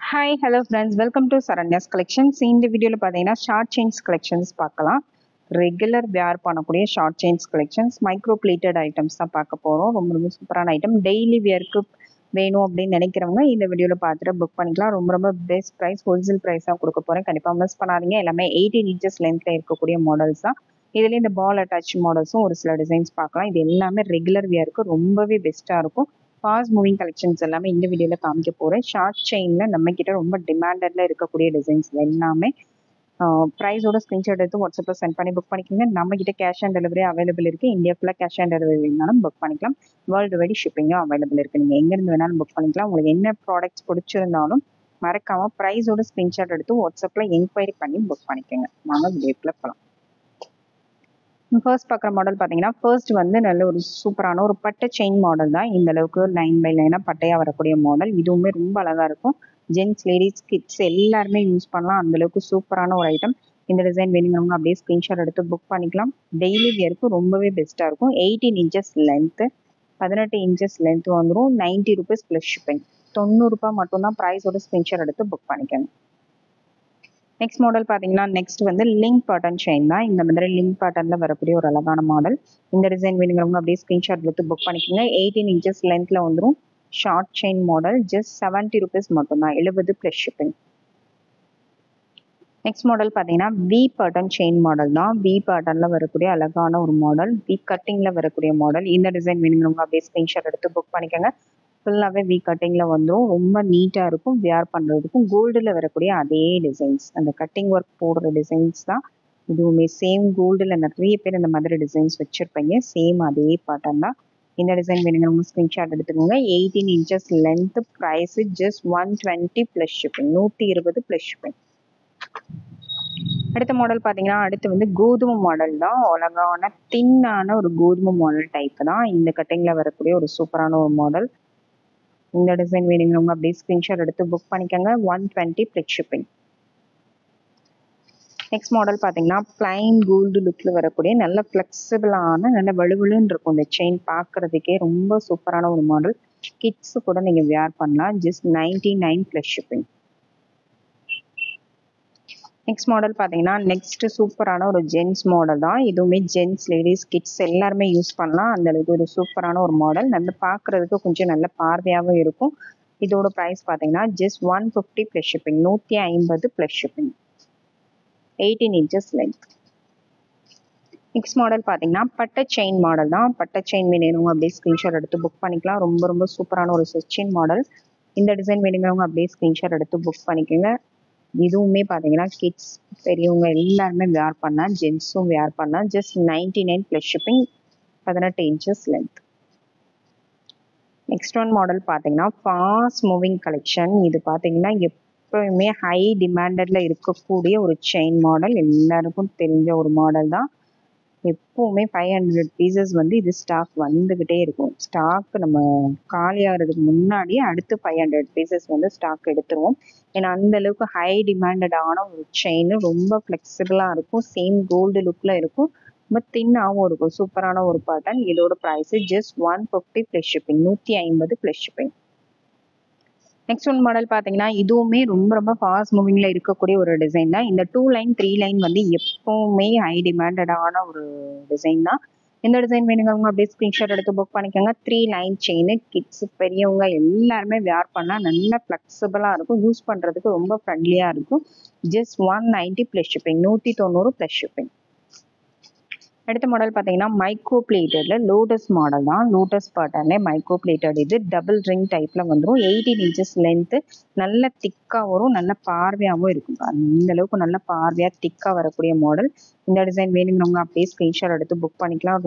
Hi, hello friends. Welcome to Saranya's Collections. இந்த வீடியோல பார்த்தீங்கன்னா ஷார்ட் செயின்ஸ் கலெக்ஷன்ஸ் பார்க்கலாம். ரெகுலர் வேர் பண்ணக்கூடிய short chains collections micro plated items தான் பார்க்க போகிறோம். ரொம்ப சூப்பரான ஐட்டம். டெய்லி வேருக்கு வேணும் அப்படின்னு நினைக்கிறவங்க இந்த வீடியோவில் பார்த்துட்டு புக் பண்ணிக்கலாம். ரொம்ப பெஸ்ட் ப்ரைஸ், ஹோல்சேல் ப்ரைஸாக கொடுக்க போகிறேன். கண்டிப்பாக மிஸ் பண்ணாதீங்க. எல்லாமே 18 inches லென்த்தில் இருக்கக்கூடிய மாடல்ஸ் தான். இதுலேயே இந்த பால் அட்டாச் மாடல்ஸும் ஒரு சில டிசைன்ஸ் பார்க்கலாம். இது எல்லாமே ரெகுலர் வேருக்கு ரொம்பவே பெஸ்ட்டாக இருக்கும். ஃபாஸ்ட் மூவிங் கலெக்ஷன்ஸ் எல்லாமே இந்த வீடியோவில் காமிக்க போகிறேன். ஷார்ட் செயினில் நம்மக்கிட்ட ரொம்ப டிமாண்டடில் இருக்கக்கூடிய டிசைன்ஸ் எல்லாமே ப்ரைஸோட ஸ்க்ரீன்ஷாட் எடுத்து வாட்ஸ்அப்பில் சென்ட் பண்ணி புக் பண்ணிக்கோங்க. நம்மக்கிட்ட கேஷ் ஆன் டெலிவரி அவைலபிள் இருக்குது. இந்தியா ஃபுல்லாக கேஷ் ஆன் டெலிவரி வேணாலும் புக் பண்ணிக்கலாம். வேர்ல்டு வைடு ஷிப்பிங்கும் அவைலபிள் இருக்குது. நீங்கள் எங்கேருந்து வேணாலும் புக் பண்ணிக்கலாம். உங்களுக்கு என்ன ப்ராடக்ட்ஸ் பிடிச்சிருந்தாலும் மறக்காமல் ப்ரைஸோட ஸ்க்ரீன்ஷாட் எடுத்து வாட்ஸ்அப்பில் என்கொயரி பண்ணி புக் பண்ணிக்கோங்க. நாங்கள் வீடியோக்குள்ளே போகலாம். ஃபர்ஸ்ட் பார்க்குற மாடல் பார்த்தீங்கன்னா ஃபர்ஸ்ட் வந்து நல்ல ஒரு சூப்பரான ஒரு பட்டை செயின் மாடல் தான். இந்த அளவுக்கு லைன் பை லைனாக பட்டையாக வரக்கூடிய மாடல். இதுவுமே ரொம்ப அழகாக இருக்கும். ஜென்ட்ஸ், லேடிஸ், கிட்ஸ் எல்லாருமே யூஸ் பண்ணலாம். அந்தளவுக்கு சூப்பரான ஒரு ஐட்டம். இந்த டிசைன் வேணுங்கிறவங்க அப்படியே ஸ்க்ரீன்ஷாட் எடுத்து புக் பண்ணிக்கலாம். டெய்லி வியருக்கு ரொம்பவே பெஸ்ட்டாக இருக்கும். 18 inches லென்த்து, 18 inches லென்த் வந்துடும். 90 rupees ப்ளஸ் ஷிப்பிங். 90 ரூபாய் மட்டும்தான். ப்ரைஸோட ஸ்க்ரீன்ஷாட் எடுத்து புக் பண்ணிக்கணும். நெக்ஸ்ட் மாடல் பார்த்தீங்கன்னா நெக்ஸ்ட் வந்து லிங்க் பேட்டர்ன் செயின் தான். இந்த மாதிரி லிங்க் பேட்டர்னில் வரக்கூடிய ஒரு அழகான மாடல். இந்த டிசைன் வேணுங்கிறவங்க அப்படியே ஸ்க்ரீன்ஷாட் எடுத்து புக் பண்ணிக்கோங்க. 18 inches லென்த்தில் வந்துடும். Short chain model. Just 70 rupees மட்டும்தான். 70 ப்ளஸ் ஷிப்பிங். நெக்ஸ்ட் மாடல் பார்த்தீங்கன்னா வி பேட்டர்ன் செயின் மாடல் தான். வி பேட்டர்னில் வரக்கூடிய அழகான ஒரு மாடல். வி கட்டிங்கில் வரக்கூடிய மாடல். இந்த டிசைன் வேணுங்கிறவங்க அப்படியே ஸ்க்ரீன்ஷாட் எடுத்து புக் பண்ணிக்கோங்க. ஃபுல்லாகவே வி கட்டிங்கில் வந்துடும். ரொம்ப நீட்டாக இருக்கும். வேர் பண்ணுறதுக்கும். கோல்டில் வரக்கூடிய அதே டிசைன்ஸ், அந்த கட்டிங் ஒர்க் போடுற டிசைன்ஸ் தான் இதுவுமே. சேம் கோல்டில் நிறைய பேர் இந்த மாதிரி டிசைன்ஸ் வச்சுருப்பீங்க. சேம் அதே பேட்டர்ன் தான். இந்த டிசைன் வேணுங்கிறவங்க ஸ்க்ரீன்ஷாட் எடுத்துக்கோங்க. 18 inches length. Price just 120 plus shipping. 120 plus shipping. அடுத்த மாடல் பார்த்தீங்கன்னா அடுத்து வந்து கோதுமை மாடல் தான். அழகான தின்னான ஒரு கோதுமை மாடல் டைப் தான். இந்த கட்டிங்கில் வரக்கூடிய ஒரு சூப்பரான ஒரு மாடல். இந்த டிசைன் வேணுங்கிறவங்க அப்படியே ஸ்க்ரீன்ஷாட் எடுத்து புக் பண்ணிக்கோங்க. 120 ப்ளஸ் ஷிப்பிங். நெக்ஸ்ட் மாடல் பார்த்தீங்கன்னா பிளைன் கோல்டு லுக்கில் வரக்கூடிய நல்ல ஃப்ளெக்சிபிளான நல்ல வலுவலுன்னு இருக்கும். இந்த செயின் பார்க்குறதுக்கே ரொம்ப சூப்பரான ஒரு மாடல். கிட்ஸு கூட நீங்கள் வேர் பண்ணலாம். Just 99 plus shipping. Next model பார்த்தீங்கன்னா நெக்ஸ்ட் சூப்பரான ஒரு ஜென்ஸ் மாடல் தான். இதுவுமே ஜென்ட்ஸ், லேடிஸ், கிட்ஸ் எல்லாருமே யூஸ் பண்ணலாம். அந்த அளவுக்கு ஒரு சூப்பரான ஒரு மாடல். நல்ல பார்க்குறதுக்கு கொஞ்சம் நல்ல பார்வையாகவும் இருக்கும். இதோட ப்ரைஸ் பார்த்தீங்கன்னா just 150 plus shipping. 150 plus shipping. 18 inches length. Next model பார்த்தீங்கன்னா பட்டை செயின் மாடல் தான். பட்டை செயின் வேணுங்க அப்படியே ஸ்க்ரீன்ஷாட் எடுத்து புக் பண்ணிக்கலாம். ரொம்ப சூப்பரான ஒரு செயின் மாடல். இந்த டிசைன் வேணுங்கிறவங்க அப்படியே ஸ்க்ரீன்ஷாட் எடுத்து புக் பண்ணிக்கோங்க. இதுவுமே பார்த்தீங்கன்னா கிட்ஸ், பெரியவங்க எல்லாருமே வேர் பண்ணலாம். ஜென்ஸும் வேர் பண்ணலாம். Just 99 plus shipping. 18 inches length. Next one model பார்த்தீங்கன்னா ஃபாஸ்ட் மூவிங் கலெக்ஷன். இது பார்த்தீங்கன்னா எப்பவுமே ஹை டிமாண்டடில் இருக்கக்கூடிய ஒரு செயின் மாடல். எல்லாருக்கும் தெரிஞ்ச ஒரு மாடல் தான். எப்போவுமே 500 pieces வந்து இது ஸ்டாக் வந்துக்கிட்டே இருக்கும். ஸ்டாக் நம்ம காலியாகிறதுக்கு முன்னாடியே அடுத்து 500 pieces வந்து ஸ்டாக் எடுத்துருவோம். ஏன்னா அந்தளவுக்கு ஹை டிமாண்டடான ஒரு செயின். ரொம்ப ஃப்ளெக்சிபிளாக இருக்கும். சேம் கோல்டு லுக்கில் இருக்கும். ரொம்ப தின்னாகவும் இருக்கும். சூப்பரான ஒரு பேட்டர்ன். இதோட price just 150 plus shipping. 150 plus shipping. Next one model பார்த்தீங்கன்னா இதுவுமே ரொம்ப ஃபாஸ்ட் மூவிங்கில் இருக்கக்கூடிய ஒரு டிசைன் தான். இந்த 2 லைன் 3 லைன் வந்து எப்போவுமே ஹை டிமாண்டடான ஒரு டிசைன் தான். இந்த டிசைன் வேணுங்கிறவங்க அப்படியே ஸ்க்ரீன்ஷாட் எடுத்து புக் பண்ணிக்கோங்க. 3 லைன் செயின். கிட்ஸ், பெரியவங்க எல்லாருமே வேர் பண்ணால் நல்லா ஃப்ளெக்சிபிளாக இருக்கும். யூஸ் பண்ணுறதுக்கு ரொம்ப ஃப்ரெண்ட்லியாக இருக்கும். Just 190 plus shipping. 190 plus shipping. அடுத்த மாடல் பார்த்தீங்கன்னா மைக்ரோ பிளேட்டடில் லோட்டஸ் மாடல் தான். லோட்டஸ் பேட்டர்னே மைக்ரோ பிளேட்டட். இது டபுள் ரிங் டைப்பில் வந்துடும். 18 inches லென்த்து. நல்ல திக்காக வரும். நல்ல பார்வையாகவும் இருக்கும். இந்த அளவுக்கு நல்ல பார்வையாக திக்காக வரக்கூடிய மாடல். இந்த டிசைன் வேணுங்கிறவங்க அப்படியே ஸ்க்ரீன்ஷாட் எடுத்து புக் பண்ணிக்கலாம்.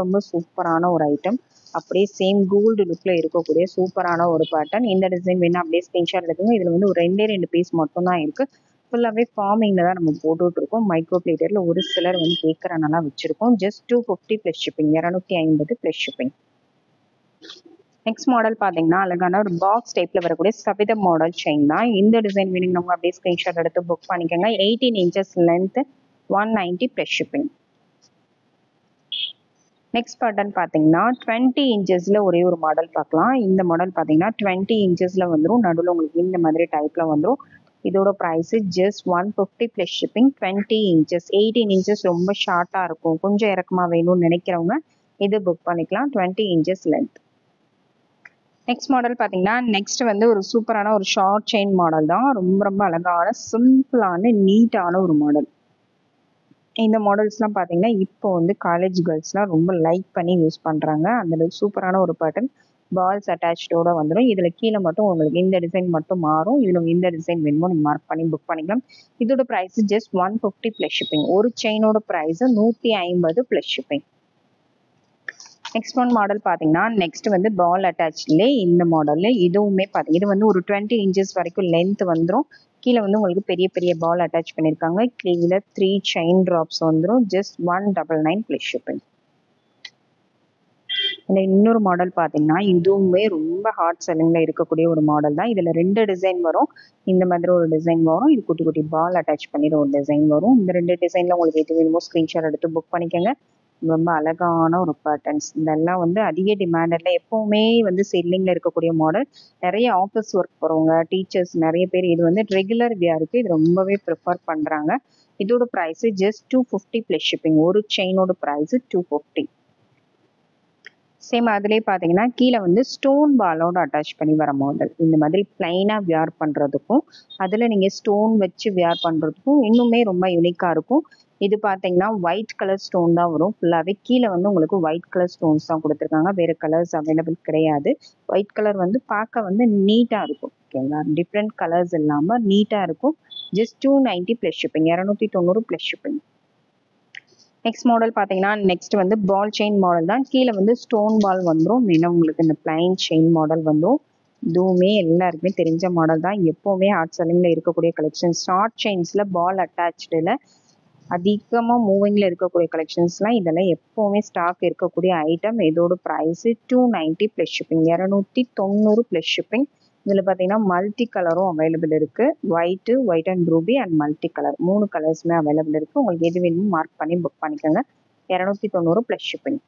ரொம்ப சூப்பரான ஒரு ஐட்டம். அப்படியே சேம் கோல்டு லுக்கில் இருக்கக்கூடிய சூப்பரான ஒரு பேட்டர்ன். இந்த டிசைன் வேணும் அப்படியே ஸ்க்ரீன்ஷாட் எடுத்துங்க. இதில் வந்து ஒரு 2 பீஸ் மட்டும்தான் இருக்குது. ஃபுல்லாகவே ஃபார்மிங்கில் தான் நம்ம போட்டுட்ருக்கோம். மைக்ரோ பிளேட்டரில் ஒரு சிலர் வந்து கேட்குறனால வச்சுருக்கோம். Just 250 plus shipping. 250 plus shipping. Next model பார்த்தீங்கன்னா அழகான ஒரு பாக்ஸ் டைப்பில் வரக்கூடிய சபித மாடல் செயின் தான். இந்த டிசைன் வேணுங்கிறவங்க அப்படியே ஸ்க்ரீன்ஷாட் எடுத்து புக் பண்ணிக்கோங்க. 18 inches length. 190 plus shipping. Next pattern பார்த்தீங்கன்னா 20 இன்ச்சஸில் ஒரே ஒரு மாடல் பார்க்கலாம். இந்த மாடல் பார்த்தீங்கன்னா 20 இன்ச்சஸில் வந்துடும். நடுவில் உங்களுக்கு இந்த மாதிரி டைப்பில் வந்துடும். இதோட price just 150 plus shipping. 20 inches 18 inches ரொம்ப ஷார்ட்டாக இருக்கும், கொஞ்சம் இறக்கமாக வேணும்னு நினைக்கிறவங்க இது புக் பண்ணிக்கலாம். 20 இன்ச்சஸ் லென்த். நெக்ஸ்ட் மாடல் பார்த்தீங்கன்னா நெக்ஸ்ட் வந்து ஒரு சூப்பரான ஒரு ஷார்ட் செயின் மாடல் தான். ரொம்ப ரொம்ப அழகான சிம்பிளான நீட்டான ஒரு மாடல். இந்த மாடல்ஸ்லாம் பார்த்தீங்கன்னா இப்போ வந்து காலேஜ் கேர்ள்ஸ்லாம் ரொம்ப லைக் பண்ணி யூஸ் பண்ணுறாங்க. அந்தளவுக்கு சூப்பரான ஒரு பேட்டர்ன். பால்ஸ் அட்டாச்சோட வந்துடும். இதில் கீழே மட்டும் உங்களுக்கு இந்த டிசைன் மட்டும் மாறும். இதில் இந்த டிசைன் வேணுமோ நீங்கள் மார்க் பண்ணி புக் பண்ணிக்கலாம். இதோட ப்ரைஸ் ஜஸ்ட் 150 ப்ளஸ் ஷிப்பிங். ஒரு செயினோட price 150 plus shipping. Next one model பார்த்தீங்கன்னா நெக்ஸ்ட் வந்து பால் அட்டாச்லே இந்த மாடலில் இதுவுமே பார்த்தீங்க இது வந்து ஒரு 20 இன்ச்சஸ் வரைக்கும் லென்த் வந்துடும். கீழே வந்து உங்களுக்கு பெரிய பெரிய பால் அட்டாச் பண்ணியிருக்காங்க. கீழே 3 செயின் ட்ராப்ஸ் வந்துடும். Just 199 plus shipping. இன்னொரு மாடல் பார்த்தீங்கன்னா இதுவுமே ரொம்ப ஹாட் செல்லிங்கில் இருக்கக்கூடிய ஒரு மாடல் தான். இதில் 2 டிசைன் வரும். இந்த மாதிரி ஒரு டிசைன் வரும். இது குட்டி குட்டி பால் அட்டாச் பண்ணிட்டு ஒரு டிசைன் வரும். இந்த 2 டிசைனில் உங்களுக்கு எது வேணுமோ ஸ்க்ரீன்ஷாட் எடுத்து புக் பண்ணிக்கோங்க. ரொம்ப அழகான ஒரு பேட்டர்ன்ஸ். இதெல்லாம் வந்து அதிக டிமாண்டில் எப்போவுமே வந்து செல்லிங்கில் இருக்கக்கூடிய மாடல். நிறைய ஆஃபீஸ் ஒர்க் போகிறவங்க டீச்சர்ஸ் நிறைய பேர் இது வந்து ரெகுலர் வியருக்கு இது ரொம்பவே ப்ரிஃபர் பண்ணுறாங்க. இதோட ப்ரைஸு ஜஸ்ட் 250 ப்ளஸ் ஷிப்பிங். ஒரு செயினோட ப்ரைஸு 250. சேம் அதுலேயே பார்த்தீங்கன்னா கீழே வந்து ஸ்டோன் பாலோட அட்டாச் பண்ணி வர மாடல். இந்த மாதிரி பிளைனாக வியர் பண்ணுறதுக்கும் அதில் நீங்கள் ஸ்டோன் வச்சு வியர் பண்ணுறதுக்கும் இன்னுமே ரொம்ப யூனிக்காக இருக்கும். இது பார்த்தீங்கன்னா ஒயிட் கலர் ஸ்டோன் தான் வரும். ஃபுல்லாகவே கீழே வந்து உங்களுக்கு ஒயிட் கலர் ஸ்டோன்ஸ் தான் கொடுத்துருக்காங்க. வேறு கலர்ஸ் அவைலபிள் கிடையாது. ஒயிட் கலர் வந்து பார்க்க வந்து நீட்டாக இருக்கும். ஓகேங்களா, டிஃப்ரெண்ட் கலர்ஸ் இல்லாமல் நீட்டாக இருக்கும். Just 290 plus shipping. 290 plus shipping. Next model பார்த்தீங்கன்னா நெக்ஸ்ட் வந்து பால் செயின் மாடல் தான். கீழே வந்து ஸ்டோன் பால் வந்துடும். மேலே உங்களுக்கு இந்த பிளைன் செயின் மாடல் வந்துடும். இதுவுமே எல்லாருக்குமே தெரிஞ்ச மாடல் தான். எப்போவுமே ஹாட் செல்லிங்கில் இருக்கக்கூடிய கலெக்ஷன்ஸ். ஷார்ட் செயின்ஸில் பால் அட்டாச்சில் அதிகமாக மூவிங்கில் இருக்கக்கூடிய கலெக்ஷன்ஸ்லாம் இதெல்லாம் எப்போவுமே ஸ்டாக் இருக்கக்கூடிய ஐட்டம். இதோட price 290 plus shipping. 290 plus shipping. இதில் பார்த்தீங்கன்னா மல்டி கலரும் அவைலபிள் இருக்குது. White and ruby and multi colour 3 கலர்ஸுமே அவைலபிள் இருக்குது. உங்களுக்கு எது வேணுமோ மார்க் பண்ணி புக் பண்ணிக்கோங்க. 290 ப்ளஸ் ஷிப்பிங்.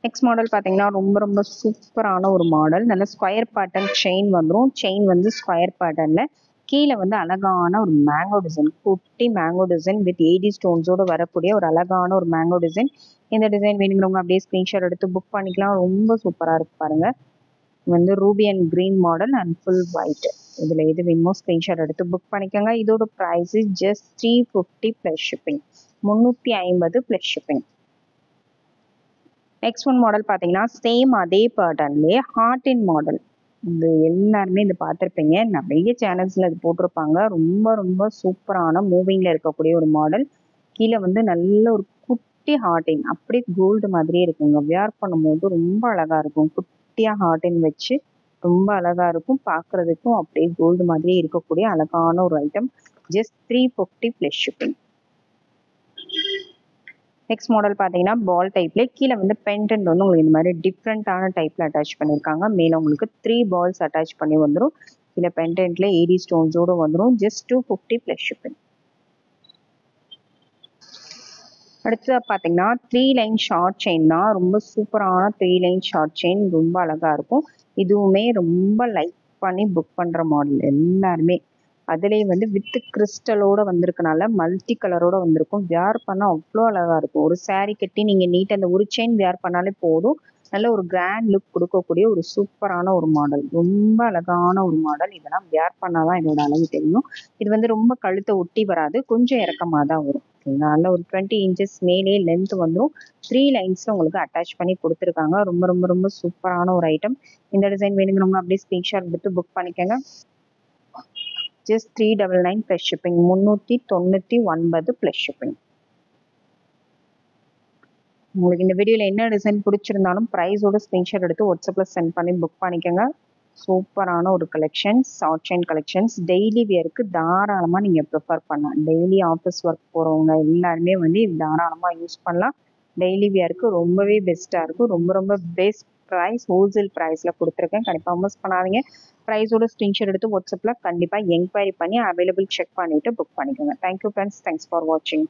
நெக்ஸ்ட் மாடல் பார்த்தீங்கன்னா ரொம்ப ரொம்ப சூப்பரான ஒரு மாடல். நல்ல ஸ்கொயர் பேட்டர்ன் செயின் வந்துடும். செயின் வந்து ஸ்கொயர் பேட்டர்னில் கீழே வந்து அழகான ஒரு மேங்கோ டிசைன், குட்டி மேங்கோ டிசைன் வித் 80 ஸ்டோன்ஸோடு வரக்கூடிய ஒரு அழகான ஒரு மேங்கோ டிசைன். இந்த டிசைன் வேணுங்கிறவங்க அப்படியே ஸ்க்ரீன்ஷாட் எடுத்து புக் பண்ணிக்கலாம். ரொம்ப சூப்பராக இருக்கு பாருங்கள். வந்து ruby and green model and full white. இதில் எது வேணுமோ ஸ்க்ரீன்ஷாட் எடுத்து புக் பண்ணிக்கோங்க. இதோட price just 350 plus shipping. 350 plus shipping. Next one model பார்த்தீங்கன்னா சேம் அதே பேட்டர்ன்லேயே ஹார்டின் மாடல். இது எல்லாருமே இது பார்த்துருப்பீங்க. நிறைய சேனல்ஸில் இது போட்டிருப்பாங்க. ரொம்ப ரொம்ப சூப்பரான மூவிங்கில் இருக்கக்கூடிய ஒரு மாடல். கீழே வந்து நல்ல ஒரு குட்டி ஹார்டின் அப்படியே கோல்டு மாதிரியே இருக்குங்க. வியர் பண்ணும்போது ரொம்ப அழகாக இருக்கும். குட்டியாக ஹார்டின் வச்சு ரொம்ப அழகாக இருக்கும். பார்க்குறதுக்கும் அப்படியே கோல்டு மாதிரியே இருக்கக்கூடிய அழகான ஒரு item. Just 350 plus shipping. Next model பார்த்தீங்கன்னா பால் டைப்லேயே கீழே வந்து பென்டென்ட் வந்து உங்களுக்கு இந்த மாதிரி டிஃப்ரெண்ட்டான டைப்பில் அட்டாச் பண்ணியிருக்காங்க. மேலே உங்களுக்கு 3 பால்ஸ் அட்டாச் பண்ணி வந்துடும். கீழே பென்டென்ட்ல 80 ஸ்டோன்ஸோடு வந்துடும். Just 250 plus shipping. அடுத்து பார்த்தீங்கன்னா 3 லைன் ஷார்ட் செயின் தான். ரொம்ப சூப்பரான 3 லைன் ஷார்ட் செயின். ரொம்ப அழகாக இருக்கும். இதுவுமே ரொம்ப லைக் பண்ணி புக் பண்ணுற மாடல் எல்லாருமே. அதுலேயே வந்து வித் கிறிஸ்டலோட வந்திருக்கனால மல்டி கலரோட வந்திருக்கும். வியர் பண்ணால் அவ்வளோ அழகாக இருக்கும். ஒரு சாரீ கட்டி நீங்கள் நீட்டாக அந்த ஒரு செயின் வியர் பண்ணாலே போதும். நல்ல ஒரு கிராண்ட் லுக் கொடுக்கக்கூடிய ஒரு சூப்பரான ஒரு மாடல். ரொம்ப அழகான ஒரு மாடல். இதெல்லாம் வியர் பண்ணால் தான் இதோட அழகு தெரியும். இது வந்து ரொம்ப கழுத்தை ஒட்டி வராது, கொஞ்சம் இறக்கமாக தான் வரும். நல்ல ஒரு 20 இன்ச்சஸ் மேலே லென்த் வந்துடும். 3 லைன்ஸில் உங்களுக்கு அட்டாச் பண்ணி கொடுத்துருக்காங்க. ரொம்ப ரொம்ப ரொம்ப சூப்பரான ஒரு ஐட்டம். இந்த டிசைன் வேணுங்கிறவங்க அப்படியே ஸ்க்ரீன்ஷாட் எடுத்து புக் பண்ணிக்கோங்க. Just 399 plus shipping. 399 plus shipping. உங்களுக்கு இந்த வீடியோவில் என்ன டிசைன் பிடிச்சிருந்தாலும் ப்ரைஸோட ஸ்க்ரீன்ஷாட் எடுத்து வாட்ஸ்அப்பில் சென்ட் பண்ணி புக் பண்ணிக்கோங்க. சூப்பரான ஒரு collections, short chain collections. Daily வியருக்கு தாராளமாக நீங்கள் ப்ரிஃபர் பண்ணலாம். டெய்லி ஆஃபீஸ் ஒர்க் போகிறவங்க எல்லாருமே வந்து இது தாராளமாக யூஸ் பண்ணலாம். டெய்லி வியருக்கு ரொம்பவே பெஸ்ட்டாக இருக்கும். ரொம்ப ரொம்ப பெஸ்ட் ப்ரைஸ், ஹோல்சேல் ப்ரைஸில் கொடுத்துருக்கேன். கண்டிப்பாக மிஸ் பண்ணாதீங்க. ப்ரைஸோட ஸ்க்ரீன்ஷாட் எடுத்து வாட்ஸ்அப்பில் கண்டிப்பாக என்கொயரி பண்ணி அவைலபிள் செக் பண்ணிவிட்டு புக் பண்ணிக்கோங்க. Thank you friends. தேங்க்ஸ் ஃபார் வாட்சிங்.